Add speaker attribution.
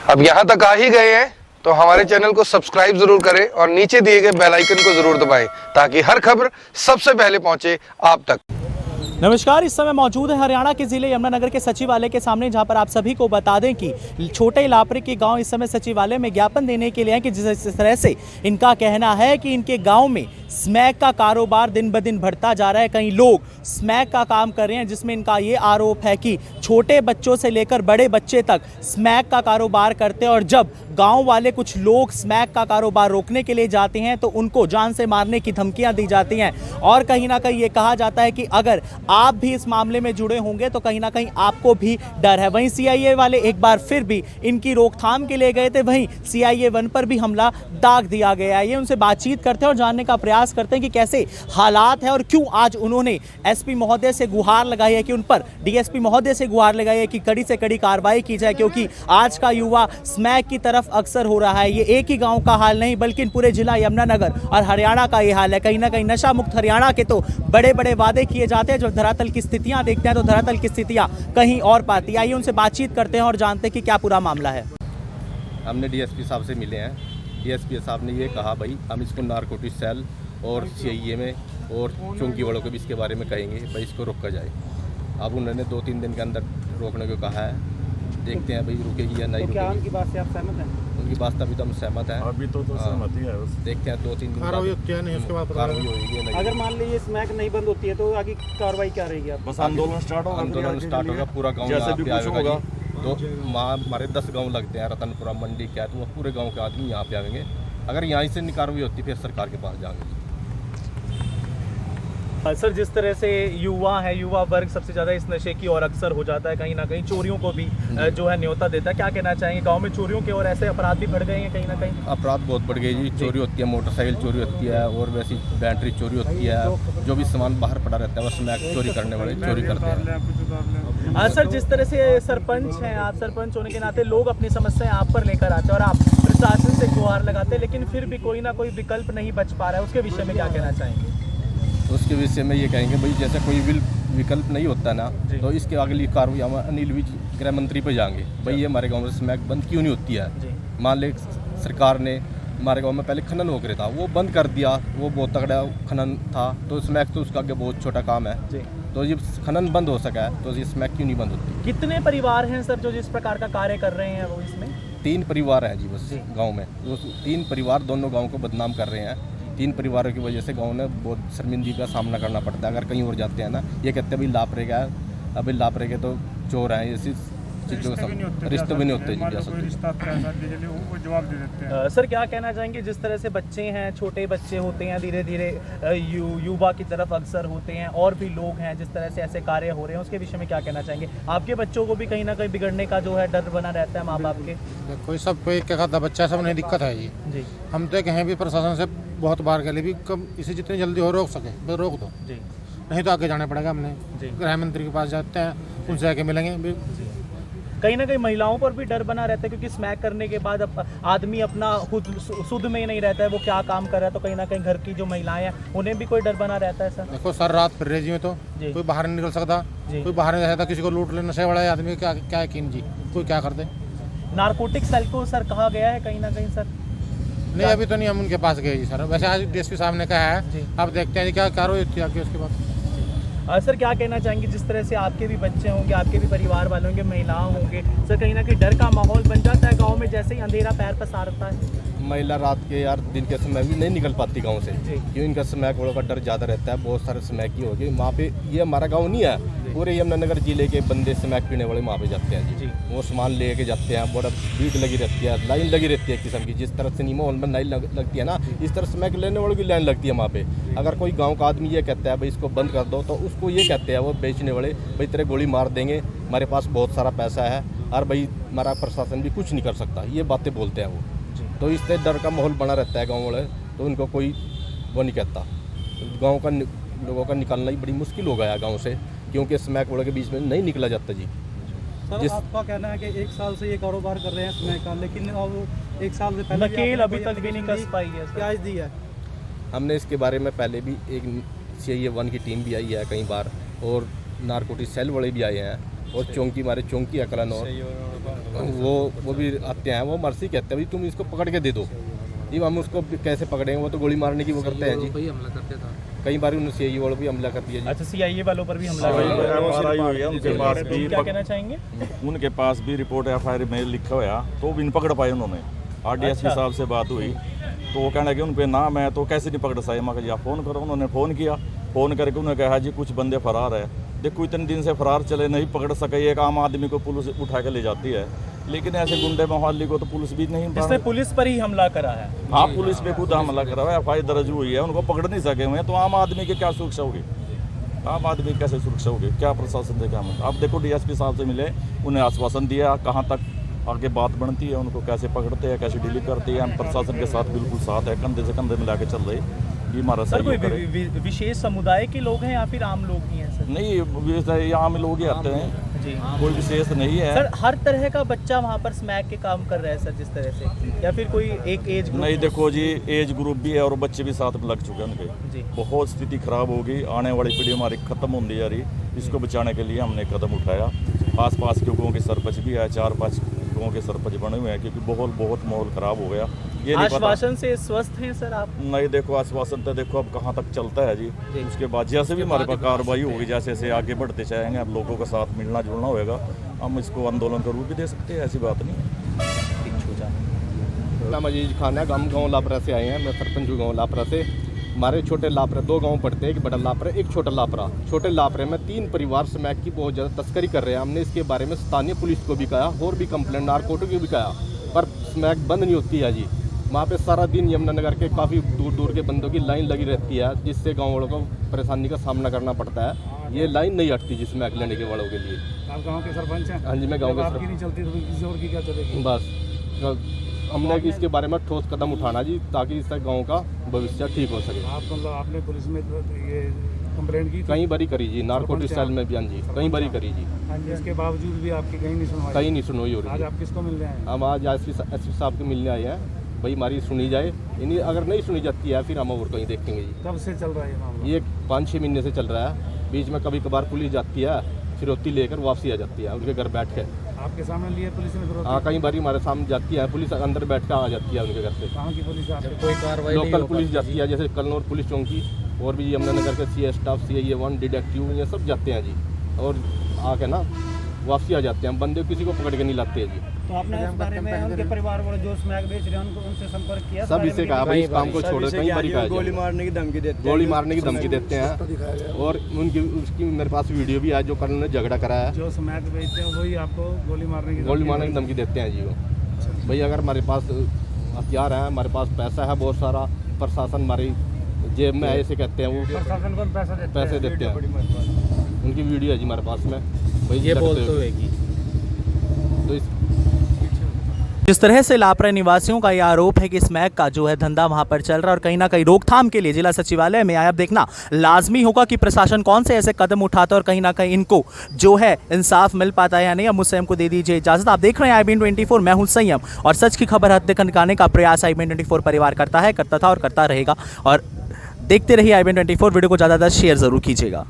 Speaker 1: अब यहाँ तक आ ही गए हैं तो हमारे चैनल को सब्सक्राइब जरूर करें और नीचे दिए गए बेल आइकन को जरूर दबाएं ताकि हर खबर सबसे पहले पहुंचे आप तक।
Speaker 2: नमस्कार, इस समय मौजूद है हरियाणा के जिले यमुनानगर के सचिवालय के सामने, जहां पर आप सभी को बता दें कि छोटे इलापरे के गांव इस समय सचिवालय में ज्ञापन देने के लिए हैं कि जिस तरह से इनका कहना है कि इनके गांव में स्मैक का कारोबार दिन ब दिन बढ़ता जा रहा है। कई लोग स्मैक का काम कर रहे हैं, जिसमें इनका ये आरोप है कि छोटे बच्चों से लेकर बड़े बच्चे तक स्मैक का कारोबार करते हैं और जब गांव वाले कुछ लोग स्मैक का कारोबार रोकने के लिए जाते हैं तो उनको जान से मारने की धमकियां दी जाती हैं। और कहीं ना कहीं ये कहा जाता है कि अगर आप भी इस मामले में जुड़े होंगे तो कहीं ना कहीं आपको भी डर है। वहीं सीआईए वाले एक बार फिर भी इनकी रोकथाम के लिए गए थे, वहीं सीआईए 1 पर भी हमला दाग दिया गया है। ये उनसे बातचीत करते हैं और जानने का प्रयास करते हैं कि कैसे हालात है और क्यों आज उन्होंने एसपी महोदय से गुहार लगाई है कि उन पर डीएसपी महोदय से गुहार लगाई है कि कड़ी से कड़ी कार्रवाई की जाए, क्योंकि आज का युवा स्मैक की तरफ अक्सर हो रहा है। ये एक ही गांव का हाल नहीं बल्कि पूरे जिला यमुनानगर और हरियाणा का ये हाल है। कहीं ना कहीं नशा मुक्त हरियाणा के तो बड़े बड़े वादे किए जाते हैं, जब धरातल की स्थितियां देखते हैं तो धरातल की स्थितियां कहीं और पाती। आइए उनसे बातचीत करते हैं और जानते हैं कि क्या पूरा मामला है।
Speaker 3: हमने डीएसपी साहब से मिले हैं। डीएसपी साहब ने ये कहा भाई हम इसको नारकोटिक सेल और सीआईए में और चौंकी वालों को भी इसके बारे में कहेंगे भाई इसको रोका जाए। अब उन्होंने 2-3 दिन के अंदर रोकने को कहा है। देखते हैं भाई रुकेगी या नहीं रुकेगी।
Speaker 4: क्या उनकी बात से आप सहमत हैं?
Speaker 3: उनकी बात अभी तो हम सहमत हैं।
Speaker 5: अभी तो सहमति है।
Speaker 3: देखते हैं 2-3 दिन
Speaker 5: कार्रवाई क्या नहीं उसके बाद
Speaker 3: कार्रवाई होगी नहीं।
Speaker 4: अगर मान लीजिए स्मैक नहीं बंद होती है तो आगे कार्रवाई क्या रहेगी? आप
Speaker 5: बस आंदोलन स्टार्ट होगा।
Speaker 3: आंदोलन स्टार्ट होगा, पूरा गाँव
Speaker 5: जैसे भी कुछ होगा।
Speaker 3: तो हमारे 10 गाँव लगते हैं, रतनपुरा मंडी क्या तो पूरे गाँव के आदमी यहाँ पे आएंगे। अगर यहाँ से नहीं कार्रवाई होती फिर सरकार के पास जाएंगे।
Speaker 2: सर, जिस तरह से युवा है, युवा वर्ग सबसे ज़्यादा इस नशे की ओर अक्सर हो जाता है, कहीं ना कहीं चोरियों को भी जो है न्योता देता है। क्या कहना चाहेंगे? गांव में चोरियों के और ऐसे अपराध भी बढ़ गए हैं कहीं ना कहीं।
Speaker 3: अपराध बहुत बढ़ गए जी। चोरी होती है, मोटरसाइकिल चोरी होती है और वैसी बैटरी चोरी होती है। जो भी सामान बाहर पड़ा रहता है वो स्मैक चोरी करने वाले चोरी करते हैं।
Speaker 2: सर, जिस तरह से सरपंच हैं आप, सरपंच होने के नाते लोग अपनी समस्याएं आप पर लेकर आते हैं और आप प्रशासन से गुहार लगाते हैं, लेकिन फिर भी कोई ना कोई विकल्प नहीं बच पा रहा है। उसके विषय में क्या कहना चाहेंगे?
Speaker 3: उसके विषय में ये कहेंगे भाई जैसे कोई भी विकल्प नहीं होता ना तो इसके अगली कार्रवाई हम अनिल विज गृह मंत्री पे जाएंगे। भाई ये हमारे गांव में स्मैक बंद क्यों नहीं होती है? मान ले सरकार ने हमारे गांव में पहले खनन हो था, वो बंद कर दिया। वो बहुत तगड़ा खनन था तो स्मैक तो उसका आगे बहुत छोटा काम है। तो ये खनन बंद हो सका है तो ये स्मैक क्यों नहीं बंद होती?
Speaker 2: कितने परिवार हैं सर जो जिस प्रकार का कार्य कर रहे हैं वो इसमें?
Speaker 3: 3 परिवार हैं जी बस गाँव में। 3 परिवार दोनों गाँव को बदनाम कर रहे हैं। 3 परिवारों की वजह से गांव ने बहुत शर्मिंदगी का सामना करना पड़ता है। अगर कहीं और जाते हैं ना, ये कहते हैं भाई लापरे का है, अभी लापरे के तो चोर हैं, ऐसी चीज़ों का रिश्ते भी नहीं होते
Speaker 4: जवाब दे देते हैं। सर, क्या कहना चाहेंगे जिस तरह से बच्चे हैं, छोटे बच्चे होते हैं, धीरे धीरे युवा की तरफ अक्सर होते हैं और भी लोग हैं, जिस तरह से ऐसे कार्य हो रहे हैं, उसके विषय में क्या कहना चाहेंगे? आपके बच्चों को भी कहीं ना कहीं बिगड़ने का जो है डर बना रहता है माँ बाप के।
Speaker 5: कोई सब कोई क्या खाता बच्चा सब नहीं दिक्कत है जी। हम तो कहीं भी प्रशासन से बहुत बार के लिए भी कम इसे जितनी जल्दी हो रोक सके तो रोक दो जी, नहीं तो आगे जाना पड़ेगा। हमने गृह मंत्री के पास जाते हैं, उनसे आके मिलेंगे।
Speaker 2: कहीं ना कहीं महिलाओं पर भी डर बना रहता है, क्योंकि स्मैक करने के बाद आदमी अपना खुद शुद्ध में ही नहीं रहता है, वो क्या काम कर रहा है, तो कहीं ना कहीं घर की जो महिलाएं हैं उन्हें भी कोई डर बना रहता है। सर
Speaker 5: देखो सर, रात फिर रही जी में तो कोई बाहर नहीं निकल सकता, कोई बाहर नहीं रह सकता, किसी को लूट ले नशे वाला आदमी क्या यकीन जी, कोई क्या करते।
Speaker 2: नारकोटिक सेल को सर कहा गया है कहीं ना कहीं सर?
Speaker 5: नहीं, अभी तो नहीं हम उनके पास गए जी सर। वैसे आज डीएसपी साहब ने कहा है, आप देखते हैं क्या कार्रवाई होती है आगे उसके बाद।
Speaker 2: सर, क्या कहना चाहेंगे जिस तरह से आपके भी बच्चे होंगे, आपके भी परिवार वाले होंगे, महिलाएं होंगे, सर कहीं ना कहीं डर का माहौल बन जाता है गांव में जैसे ही अंधेरा पैर पसारता है?
Speaker 3: महिला रात के यार दिन के समय भी नहीं निकल पाती गांव से, क्यों? इनका स्मैक वालों का डर ज़्यादा रहता है। बहुत सारे स्मैक की होगी वहाँ पे। ये हमारा गांव नहीं है, पूरे यमुनानगर जिले के बंदे स्मैक पीने वाले वहाँ पे जाते हैं जी। वो सामान ले के जाते हैं, बड़ा भीड़ लगी रहती है, लाइन लगी रहती है किस्म की। जिस तरह सिनेमा हॉल में लाइन लगती है ना, इस तरह स्मैक लेने वालों की लाइन लगती है वहाँ पे। अगर कोई गाँव का आदमी ये कहता है भाई इसको बंद कर दो, तो उसको ये कहते हैं वो बेचने वाले भाई तेरे गोली मार देंगे, हमारे पास बहुत सारा पैसा है और भाई हमारा प्रशासन भी कुछ नहीं कर सकता, ये बातें बोलते हैं वो। तो इससे डर का माहौल बना रहता है गांव वाले, तो उनको कोई वो नहीं कहता। गांव का लोगों का निकलना ही बड़ी मुश्किल हो गया गांव से, क्योंकि स्मैक वालों के बीच में नहीं निकला जाता जी।
Speaker 4: सर, आपका कहना है कि 1 साल से ये कारोबार कर रहे हैं स्मैक का, लेकिन अब 1 साल से पहले
Speaker 2: नकेल अभी तक भी नहीं कस पाई है।
Speaker 4: क्या दी है?
Speaker 3: हमने इसके बारे में पहले भी एक सीआईए 1 की टीम भी आई है कई बार, और नारकोटिक सेल वाले भी आए हैं, और चौंकी हमारे चौंकी अकलन और वो भी आते हैं, वो मर्सी कहते हैं भाई तुम इसको पकड़ के दे दो। जी हम उसको कैसे पकड़ेंगे, वो तो गोली मारने की वो करते हैं जी।
Speaker 5: हमला करते था
Speaker 3: कई बार उन्होंने सीआईए वालों भी हमला कर दिया जी।
Speaker 4: अच्छा, सीआईए वालों पर भी हमला हुआ है।
Speaker 6: उनके पास भी
Speaker 4: क्या कहना चाहेंगे?
Speaker 6: उनके पास भी रिपोर्ट FIR में लिखा हुआ, तो भी नहीं पकड़ पाए उन्होंने। RDSP साहब से बात हुई तो वो कहना कि उन पे नाम है तो कैसे नहीं पकड़ सके। मैं कहा आप फ़ोन करो। उन्होंने फ़ोन किया, फ़ोन करके उन्होंने कहा जी कुछ बंदे फरार है। देखो इतने दिन से फरार चले, नहीं पकड़ सके। एक आम आदमी को पुलिस उठा के ले जाती है, लेकिन ऐसे गुंडे मोहल्ले को तो पुलिस भी नहीं
Speaker 4: जिसने पुलिस पर ही हमला करा है।
Speaker 6: हाँ, पुलिस पे खुद हमला करा हुआ है, FIR दर्ज हुई है, उनको पकड़ नहीं सके हुए हैं। तो आम आदमी की क्या सुरक्षा होगी? आम आदमी की कैसे सुरक्षा होगी? क्या प्रशासन से क्या मतलब? आप देखो DSP साहब से मिले, उन्हें आश्वासन दिया, कहाँ तक आगे बात बनती है, उनको कैसे पकड़ते हैं, कैसे डीलिंग करते हैं। हम प्रशासन के साथ बिल्कुल साथ है, कंधे से कंधे मिला के चल रहे। ये हमारा
Speaker 4: सर कोई
Speaker 6: सहयोग करे।
Speaker 4: विशेष समुदाय के लोग हैं या फिर आम लोग ही हैं सर?
Speaker 6: नहीं, ये आम लोग ही आते हैं
Speaker 4: जी।
Speaker 6: कोई विशेष नहीं है।
Speaker 4: सर हर तरह का बच्चा वहाँ पर स्मैक के काम कर रहा है सर, जिस तरह से, या फिर कोई एक एज ग्रुप?
Speaker 6: नहीं, देखो जी एज ग्रुप भी है और बच्चे भी साथ में लग चुके हैं
Speaker 4: जी।
Speaker 6: उनके। बहुत स्थिति खराब होगी, आने वाली पीढ़ी हमारी खत्म होती जा रही। इसको बचाने के लिए हमने कदम उठाया। आस पास के गाँव के सरपंच भी है, 4-5 गाँव के सरपंच बने हुए हैं, क्योंकि बहुत माहौल खराब हो गया। ये नहीं पता।
Speaker 4: आश्वासन से स्वस्थ हैं सर आप?
Speaker 6: नहीं, देखो आश्वासन तो देखो अब कहाँ तक चलता है जी। उसके बाद जैसे भी हमारे पास कार्रवाई होगी, जैसे जैसे आगे बढ़ते जाएंगे, अब लोगों के साथ मिलना जुलना होगा, हम इसको आंदोलन का रूप भी दे सकते हैं, ऐसी बात नहीं है।
Speaker 3: नाम अजीज खान है, हम गाँव लापरा से आए हैं। मैं सरपंच हूँ गाँव लापरा से। हमारे छोटे लापरा 2 गांव पड़ते हैं, एक बड़ा लापरा एक छोटा लापरा। छोटे लापरे में 3 परिवार स्मैक की बहुत ज़्यादा तस्करी कर रहे हैं। हमने इसके बारे में स्थानीय पुलिस को भी कहा और भी कंप्लेंट नारकोटिक को भी कहा, पर स्मैक बंद नहीं होती है जी। वहाँ पे सारा दिन यमुनानगर के काफ़ी दूर के बंदों की लाइन लगी रहती है, जिससे गाँव वालों को परेशानी का सामना करना पड़ता है। ये लाइन नहीं हटती जी स्मैक लेने के वालों के लिए।
Speaker 5: आप गांव के सरपंच हैं?
Speaker 3: हाँ जी, मैं गाँव के
Speaker 5: आपकी नहीं चलती तो किसी और की क्या चलेगी?
Speaker 3: बस हमने इसके बारे में ठोस कदम उठाना जी, ताकि इससे गांव का भविष्य ठीक हो सके।
Speaker 5: आप मतलब आपने पुलिस में ये कंप्लेंट की?
Speaker 3: कई बारी करी जी, नारकोटिक सेल में बयान जी, कई बारी करी जी।
Speaker 5: इसके बावजूद भी आपकी कहीं नहीं सुनवाई?
Speaker 3: कहीं नहीं सुनवाई हो रही।
Speaker 5: आज आप किसको मिलने आए हैं?
Speaker 3: हम आज एसपी साहब को मिलने आए हैं, भाई हमारी सुनी जाए। इन्हीं अगर नहीं सुनी जाती है फिर हम और कहीं देखेंगे जी।
Speaker 5: कब से चल रहा है ये मामला?
Speaker 3: ये 5-6 महीने से चल रहा है। बीच में कभी कभार पुलिस जाती है, फिरौती लेकर वापसी आ जाती है उनके घर बैठ के।
Speaker 5: आपके सामने लिए पुलिस ने फिरौती?
Speaker 3: हाँ, कई बारी हमारे सामने जाती है पुलिस, अंदर बैठ कर आ जाती है उनके घर से।
Speaker 5: कहाँ की पुलिस? आपकी कोई कार्रवाई?
Speaker 3: लोकल पुलिस जाती है, जैसे कलनौर पुलिस चौकी, और भी यमुनानगर के CA स्टाफ, CIA 1 डिटेक्टिव, ये सब जाते हैं जी। और आके ना वापसी आ जाते हैं। हम बंदे किसी को पकड़ के नहीं लाते हैं जी।
Speaker 5: तो आपने इस बारे में उनके परिवार वाले जो स्मैक बेच रहे हैं उनसे संपर्क किया?
Speaker 3: सब इसे कहा भाई इस काम को छोड़ो, कई बारी कहा
Speaker 7: गोली मारने की धमकी देते हैं।
Speaker 3: गोली मारने की धमकी देते हैं। और उसकी मेरे पास वीडियो भी है, जो कल उन्होंने झगड़ा कराया है।
Speaker 5: जो स्मैक बेचते हैं वही आपको गोली मारने की
Speaker 3: धमकी देते हैं जी वो। भाई अगर हमारे पास हथियार है, हमारे पास पैसा है बहुत सारा, प्रशासन हमारी जेब में ऐसे कहते हैं, वो
Speaker 5: प्रशासन को
Speaker 3: पैसे देते हैं। उनकी वीडियो है जी हमारे पास में। भाई
Speaker 4: ये बोलते हुए कि
Speaker 3: तो इस
Speaker 2: जिस तरह से लापरा निवासियों का यह आरोप है कि स्मैक का जो है धंधा वहां पर चल रहा है और कहीं ना कहीं रोकथाम के लिए जिला सचिवालय में आया, अब देखना लाजमी होगा कि प्रशासन कौन से ऐसे कदम उठाता है और कहीं ना कहीं इनको जो है इंसाफ मिल पाता है या नहीं। अब मुझसे हमको दे दीजिए इजाजत। आप देख रहे हैं IBN 24, मैं हूं संयम, और सच की खबर हद तक निकालने का प्रयास IBN 24 परिवार करता है, करता था और करता रहेगा। और देखते रहिए IBN 24। वीडियो को ज़्यादा शेयर जरूर कीजिएगा।